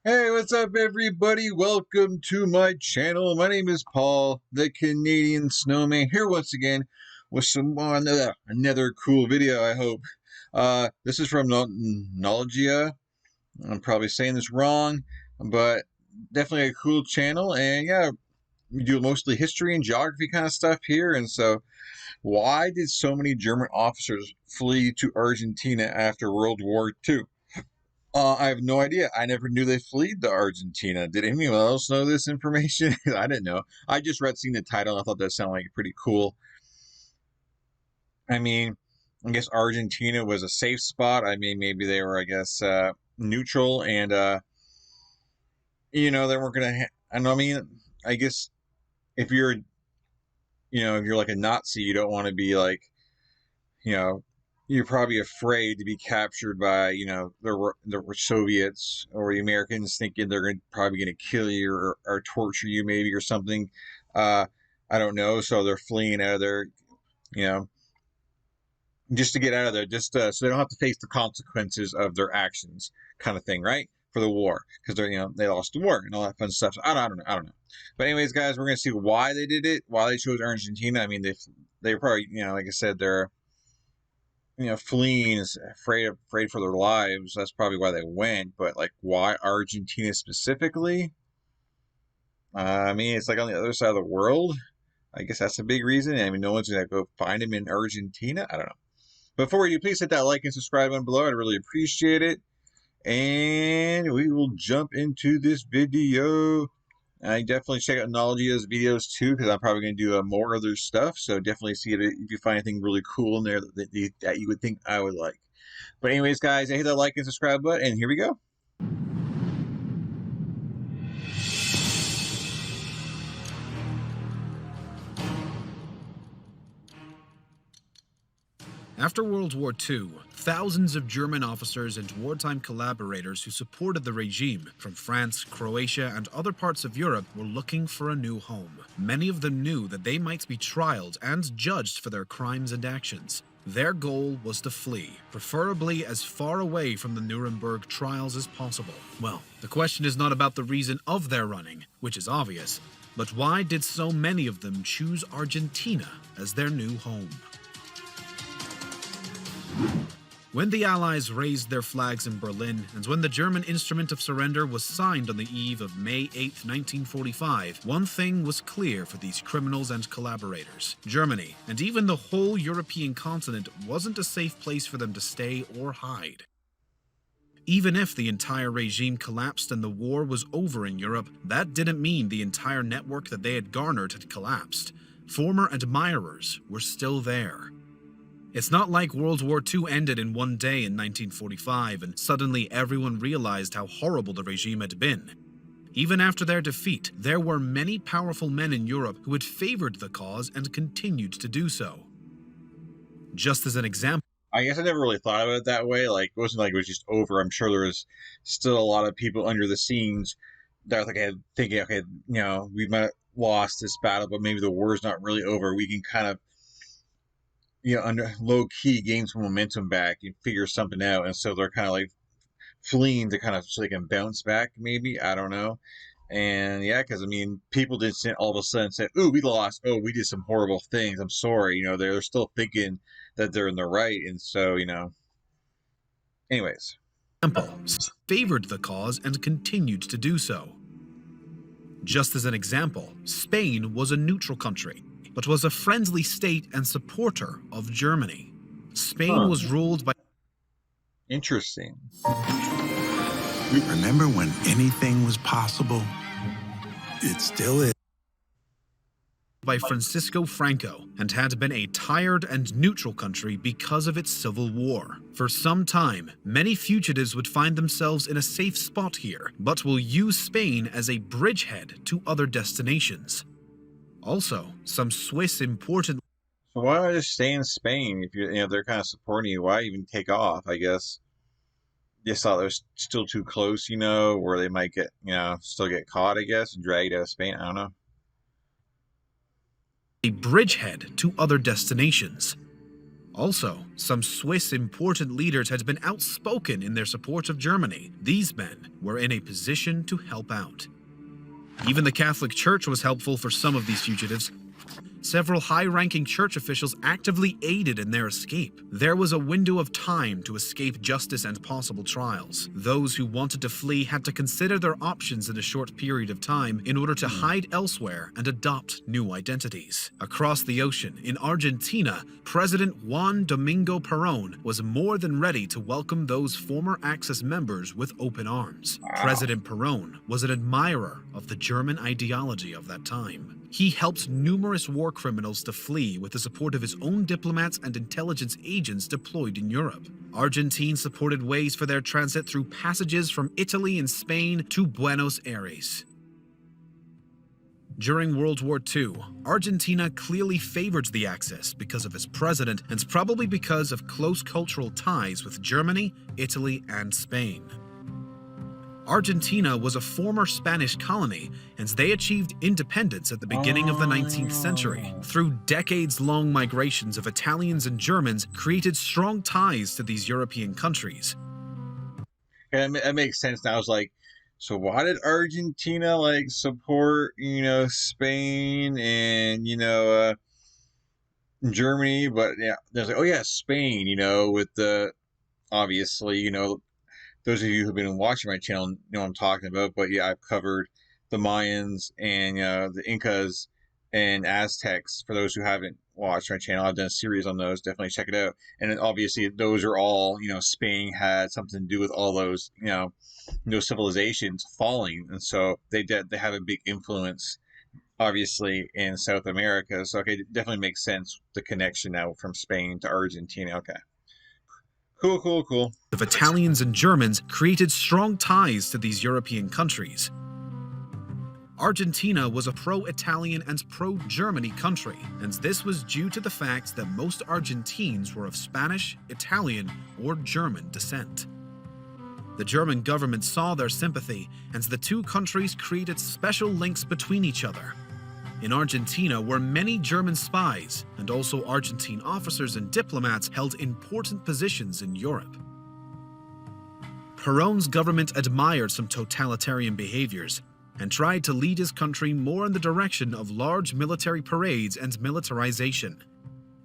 Hey, what's up, everybody? Welcome to my channel. My name is Paul, the Canadian Snowman, here once again with another cool video, I hope. This is from Nologia. I'm probably saying this wrong, but definitely a cool channel. And yeah, we do mostly history and geography kind of stuff here. And so, why did so many German officers flee to Argentina after World War II? I have no idea. I never knew they fled to Argentina. Did anyone else know this information? I didn't know. I just seen the title. And I thought that sounded like pretty cool. I mean, I guess Argentina was a safe spot. I mean, maybe they were, neutral and, they weren't going to. I mean, I guess if you're, if you're like a Nazi, you don't want to be like, you know, you're probably afraid to be captured by, the Soviets or the Americans, thinking they're probably going to kill you or torture you maybe or something. I don't know. So they're fleeing out of there, you know, just to get out of there, just so they don't have to face the consequences of their actions, kind of thing, right? For the war, because they lost the war and all that fun stuff. So I don't know. But anyways, guys, we're gonna see why they did it, why they chose Argentina. I mean, they probably, like I said, they're fleeing, is afraid for their lives. That's probably why they went. But like, why Argentina specifically? I mean, it's like on the other side of the world. I guess that's a big reason. I mean, no one's gonna go find him in Argentina. I don't know. Before we do, please hit that like and subscribe button below. I'd really appreciate it. And we will jump into this video. I definitely check out Nologia's videos too, because I'm probably going to do more other stuff. So definitely see it if you find anything really cool in there that you would think I would like. But anyways, guys, hit that like and subscribe button, and here we go. After World War II, thousands of German officers and wartime collaborators who supported the regime from France, Croatia, and other parts of Europe were looking for a new home. Many of them knew that they might be trialed and judged for their crimes and actions. Their goal was to flee, preferably as far away from the Nuremberg trials as possible. Well, the question is not about the reason of their running, which is obvious, but why did so many of them choose Argentina as their new home? When the Allies raised their flags in Berlin, and when the German instrument of surrender was signed on the eve of May 8, 1945, one thing was clear for these criminals and collaborators. Germany, and even the whole European continent, wasn't a safe place for them to stay or hide. Even if the entire regime collapsed and the war was over in Europe, that didn't mean the entire network that they had garnered had collapsed. Former admirers were still there. It's not like World War II ended in one day in 1945 and suddenly everyone realized how horrible the regime had been. Even after their defeat, there were many powerful men in Europe who had favored the cause and continued to do so. Just as an example, I guess I never really thought of it that way. Like, it wasn't like it was just over. I'm sure there was still a lot of people under the scenes that were thinking, okay, we might have lost this battle, but maybe the war's not really over. We can kind of under low key gain some momentum back and figure something out. And so they're kind of like fleeing to kind of so they can bounce back, maybe. I don't know. And yeah, because I mean, people didn't all of a sudden say, "Ooh, we lost. Oh, we did some horrible things. I'm sorry." They're still thinking that they're in the right. And so, anyways. Favored the cause and continued to do so. Just as an example, Spain was a neutral country, but was a friendly state and supporter of Germany. Spain was ruled by... Interesting. Remember when anything was possible? It still is. By Francisco Franco, and had been a tired and neutral country because of its civil war. For some time, many fugitives would find themselves in a safe spot here, but will use Spain as a bridgehead to other destinations. Also, some Swiss important... So why not just stay in Spain if they're kind of supporting you? Why even take off? I guess just thought it was still too close, where they might get, still get caught, I guess, and dragged out of Spain. I don't know. A bridgehead to other destinations. Also, some Swiss important leaders had been outspoken in their support of Germany. These men were in a position to help out. Even the Catholic Church was helpful for some of these fugitives. Several high-ranking church officials actively aided in their escape. There was a window of time to escape justice and possible trials. Those who wanted to flee had to consider their options in a short period of time in order to hide elsewhere and adopt new identities. Across the ocean, in Argentina, President Juan Domingo Perón was more than ready to welcome those former Axis members with open arms. President Perón was an admirer of the German ideology of that time. He helped numerous war criminals to flee with the support of his own diplomats and intelligence agents deployed in Europe. Argentina supported ways for their transit through passages from Italy and Spain to Buenos Aires. During World War II, Argentina clearly favored the Axis because of its president and probably because of close cultural ties with Germany, Italy, and Spain. Argentina was a former Spanish colony, and they achieved independence at the beginning of the 19th century. Through decades-long migrations of Italians and Germans created strong ties to these European countries. And that makes sense now. I was like, so why did Argentina support, Spain and, Germany? But yeah, there's like, oh yeah, Spain, with the, obviously, those of you who've been watching my channel know what I'm talking about. But yeah, I've covered the Mayans and the Incas and Aztecs. For those who haven't watched my channel, I've done a series on those. Definitely check it out. And then obviously those are all, Spain had something to do with all those, those civilizations falling. And so they have a big influence, obviously, in South America. So okay, it definitely makes sense, the connection now from Spain to Argentina. Okay. Cool. Of Italians and Germans created strong ties to these European countries. Argentina was a pro-Italian and pro-Germany country, and this was due to the fact that most Argentines were of Spanish, Italian, or German descent. The German government saw their sympathy, and the two countries created special links between each other. In Argentina were many German spies, and also Argentine officers and diplomats held important positions in Europe. Perón's government admired some totalitarian behaviors and tried to lead his country more in the direction of large military parades and militarization.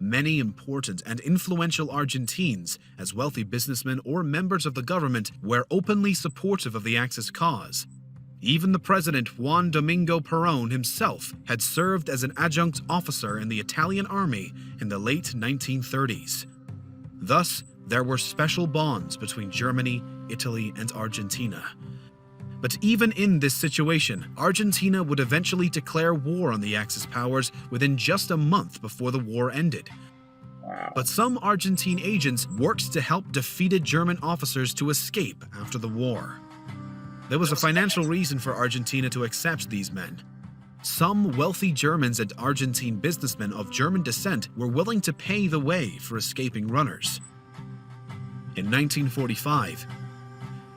Many important and influential Argentines, as wealthy businessmen or members of the government, were openly supportive of the Axis cause. Even the president Juan Domingo Perón himself had served as an adjunct officer in the Italian army in the late 1930s. Thus, there were special bonds between Germany, Italy, and Argentina. But even in this situation, Argentina would eventually declare war on the Axis powers within just a month before the war ended. But some Argentine agents worked to help defeated German officers to escape after the war. There was a financial reason for Argentina to accept these men. Some wealthy Germans and Argentine businessmen of German descent were willing to pay the way for escaping runners. In 1945,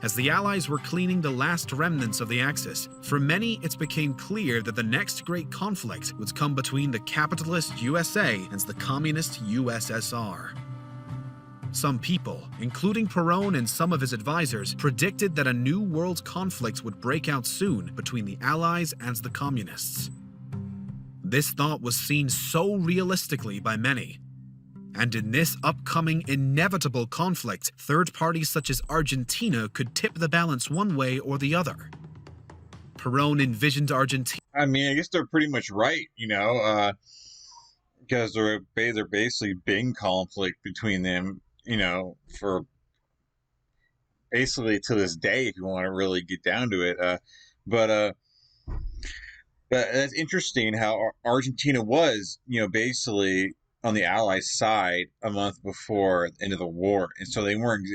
as the Allies were cleaning the last remnants of the Axis, for many it became clear that the next great conflict would come between the capitalist USA and the communist USSR. Some people, including Perón and some of his advisors, predicted that a new world conflict would break out soon between the Allies and the Communists. This thought was seen so realistically by many. And in this upcoming inevitable conflict, third parties such as Argentina could tip the balance one way or the other. Perón envisioned Argentina. I mean, I guess they're pretty much right, because they're basically been conflict between them, for basically to this day, if you want to really get down to it. But that's interesting how Argentina was, basically on the Allies' side a month before the end of the war, and so they weren't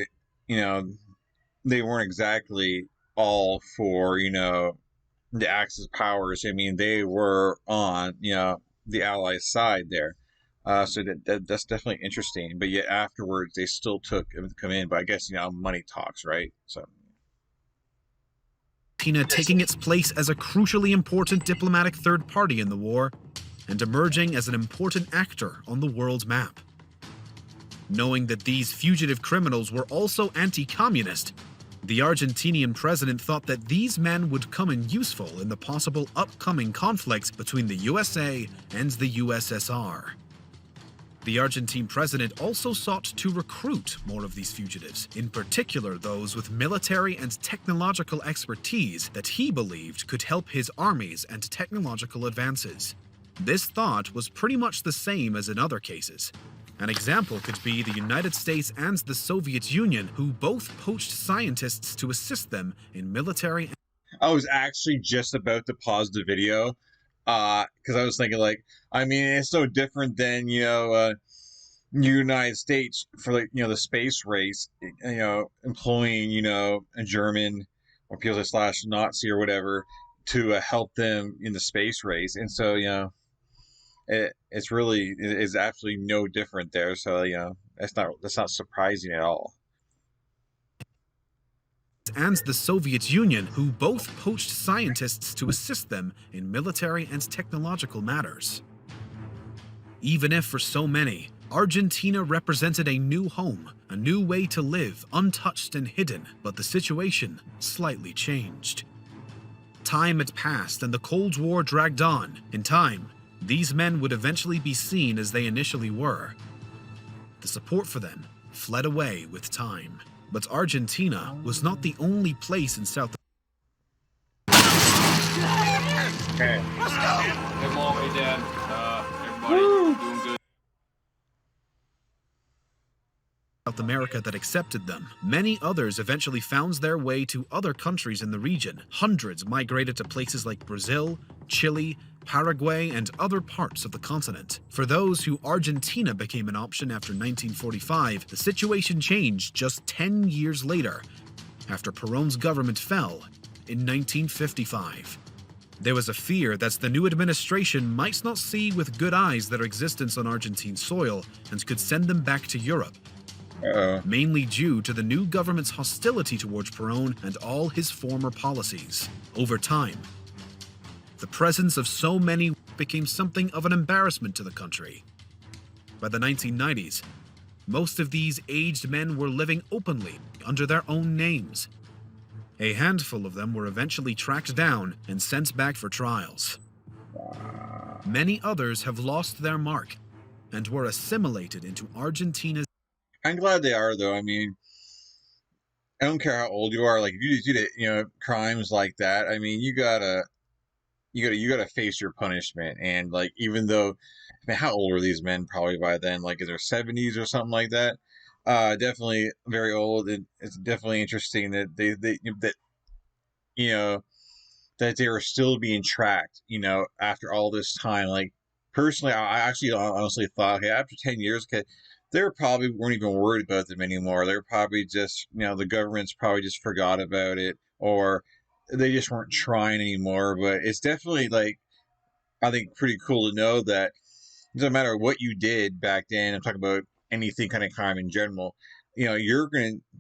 exactly all for the Axis powers. I mean, they were on the Allies' side there. So that's definitely interesting. But yet afterwards, they still took him to come in. But I guess money talks, right? So. Argentina taking its place as a crucially important diplomatic third party in the war, and emerging as an important actor on the world map. Knowing that these fugitive criminals were also anti-communist, the Argentinian president thought that these men would come in useful in the possible upcoming conflicts between the USA and the USSR. The Argentine president also sought to recruit more of these fugitives, in particular those with military and technological expertise that he believed could help his armies and technological advances. This thought was pretty much the same as in other cases. An example could be the United States and the Soviet Union, who both poached scientists to assist them in military. I was actually just about to pause the video because I was thinking, like, I mean, it's no different than, United States for, like, the space race, employing, a German or people slash Nazi or whatever to help them in the space race. And so, it's really is absolutely no different there. So that's not surprising at all. And the Soviet Union, who both poached scientists to assist them in military and technological matters. Even if for so many, Argentina represented a new home, a new way to live, untouched and hidden, but the situation slightly changed. Time had passed and the Cold War dragged on. In time, these men would eventually be seen as they initially were. The support for them fled away with time. But Argentina was not the only place in South Okay. Let's go! Hey, Mom, hey, Dad. Everybody, doing good. America that accepted them. Many others eventually found their way to other countries in the region. Hundreds migrated to places like Brazil, Chile, Paraguay, and other parts of the continent. For those who Argentina became an option after 1945, the situation changed just 10 years later, after Perón's government fell in 1955. There was a fear that the new administration might not see with good eyes their existence on Argentine soil and could send them back to Europe. Mainly due to the new government's hostility towards Perón and all his former policies. Over time, the presence of so many became something of an embarrassment to the country. By the 1990s, most of these aged men were living openly under their own names. A handful of them were eventually tracked down and sent back for trials. Many others have lost their mark and were assimilated into Argentina's. I'm glad they are, though. I mean, I don't care how old you are. Like, if you do crimes like that, I mean, you gotta face your punishment. And, like, even though, I mean, how old are these men probably by then? Like, in their 70s or something like that? Definitely very old. And it's definitely interesting that that they are still being tracked, after all this time. Like, personally, I actually honestly thought, okay, after 10 years, okay, they probably weren't even worried about them anymore. They're probably just, the government's probably just forgot about it, or they just weren't trying anymore. But it's definitely, like, I think pretty cool to know that it doesn't matter what you did back then. I'm talking about anything kind of crime in general.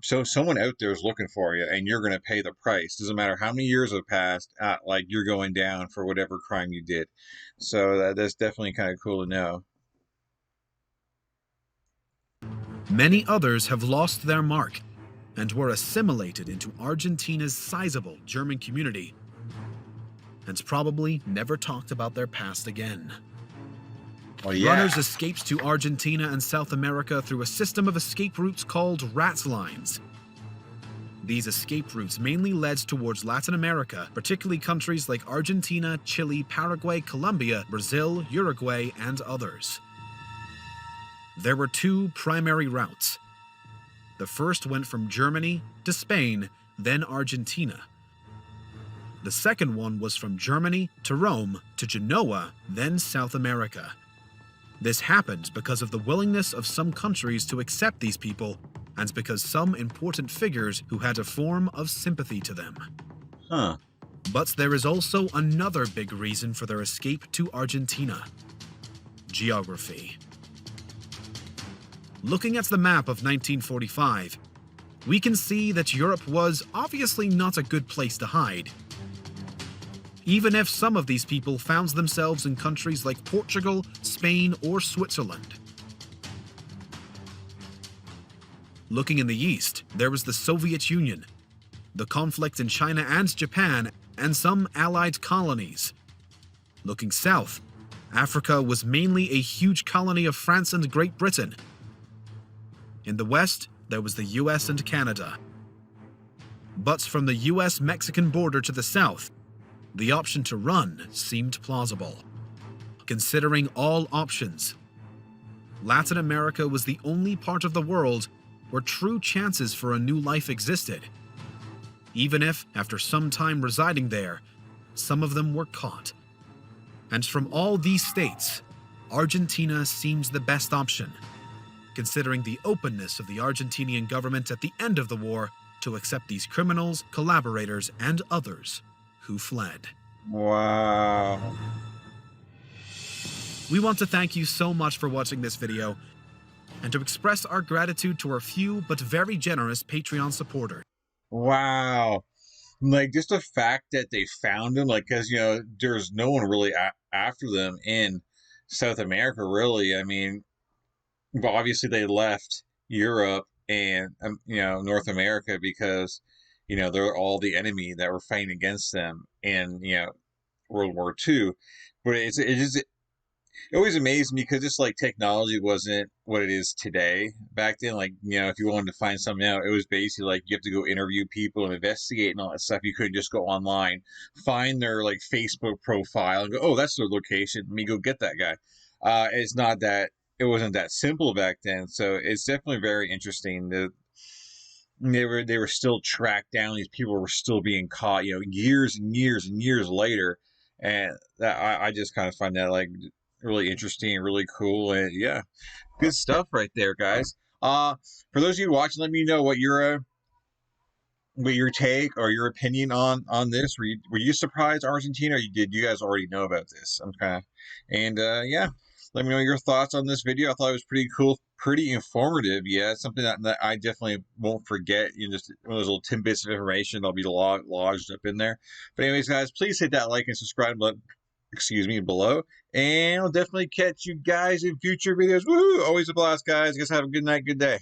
So someone out there is looking for you, and you're going to pay the price. Doesn't matter how many years have passed, like, you're going down for whatever crime you did. So that's definitely kind of cool to know. Many others have lost their mark and were assimilated into Argentina's sizable German community and probably never talked about their past again. Well, yeah. Runners escaped to Argentina and South America through a system of escape routes called rat lines. These escape routes mainly led towards Latin America, particularly countries like Argentina, Chile, Paraguay, Colombia, Brazil, Uruguay, and others. There were two primary routes. The first went from Germany to Spain, then Argentina. The second one was from Germany to Rome to Genoa, then South America. This happened because of the willingness of some countries to accept these people, and because some important figures who had a form of sympathy to them. But there is also another big reason for their escape to Argentina: geography. Looking at the map of 1945, we can see that Europe was obviously not a good place to hide. Even if some of these people found themselves in countries like Portugal, Spain, or Switzerland. Looking in the east, there was the Soviet Union, the conflict in China and Japan, and some allied colonies. Looking south, Africa was mainly a huge colony of France and Great Britain. In the west, there was the US and Canada. But from the US-Mexican border to the south, the option to run seemed plausible. Considering all options, Latin America was the only part of the world where true chances for a new life existed, even if, after some time residing there, some of them were caught. And from all these states, Argentina seems the best option, considering the openness of the Argentinian government at the end of the war to accept these criminals, collaborators, and others who fled. Wow. We want to thank you so much for watching this video, and to express our gratitude to our few but very generous Patreon supporters. Wow. Like, just the fact that they found him, like, because, you know, there's no one really after them in South America, really. I mean, well, obviously they left Europe and, you know, North America because, you know, they're all the enemy that were fighting against them in, you know, World War II. But it always amazed me because just like technology wasn't what it is today. Back then, like, you know, if you wanted to find something out, it was basically like you have to go interview people and investigate and all that stuff. You couldn't just go online, find their like Facebook profile and go, oh, that's their location. Let me go get that guy. It's not that, it wasn't that simple back then. So it's definitely very interesting that they were still tracked down. These people were still being caught, you know, years and years and years later. And that, I just kind of find that like really interesting and really cool. And yeah, good stuff right there, guys. For those of you watching, let me know what your take or your opinion on this. Were you surprised, Argentina, or did you guys already know about this? I'm kind of, and yeah, let me know your thoughts on this video. I thought it was pretty cool, pretty informative. Yeah, it's something that I definitely won't forget. You know, just one of those little tidbits of information that'll be lodged up in there. But anyways, guys, please hit that like and subscribe button, below, and I'll definitely catch you guys in future videos. Woohoo! Always a blast, guys. I guess have a good night, good day.